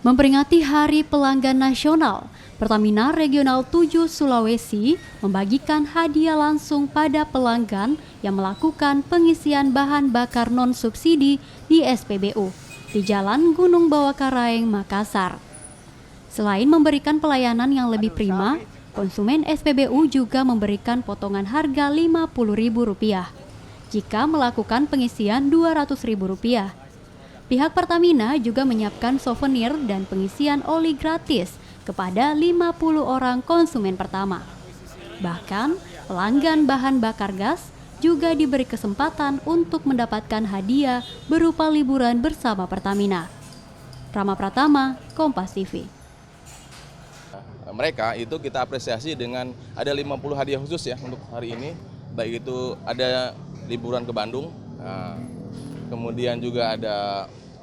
Memperingati Hari Pelanggan Nasional, Pertamina Regional 7 Sulawesi membagikan hadiah langsung pada pelanggan yang melakukan pengisian bahan bakar non-subsidi di SPBU di Jalan Gunung Bawakaraeng, Makassar. Selain memberikan pelayanan yang lebih prima, konsumen SPBU juga memberikan potongan harga Rp50.000 jika melakukan pengisian Rp200.000. Pihak Pertamina juga menyiapkan souvenir dan pengisian oli gratis kepada 50 orang konsumen pertama. Bahkan, pelanggan bahan bakar gas juga diberi kesempatan untuk mendapatkan hadiah berupa liburan bersama Pertamina. Rama Pratama, Kompas TV. Mereka itu kita apresiasi dengan ada 50 hadiah khusus ya untuk hari ini. Baik itu ada liburan ke Bandung, kemudian juga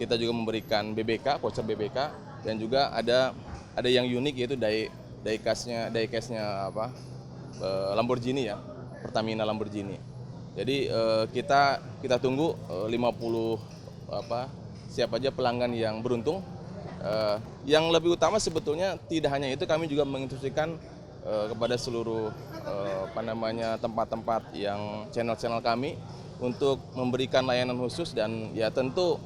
kita juga memberikan BBK, voucher BBK, dan juga ada yang unik yaitu diecast-nya Lamborghini ya, Pertamina Lamborghini. Jadi kita tunggu 50 siapa aja pelanggan yang beruntung. Yang lebih utama sebetulnya tidak hanya itu, kami juga menginstruksikan kepada seluruh tempat-tempat yang channel-channel kami untuk memberikan layanan khusus. Dan ya tentu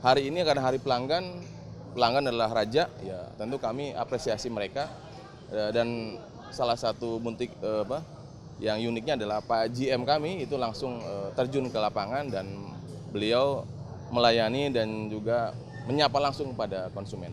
hari ini karena hari pelanggan adalah raja, ya tentu kami apresiasi mereka. Dan salah satu yang uniknya adalah Pak GM kami itu langsung terjun ke lapangan dan beliau melayani dan juga menyapa langsung kepada konsumen.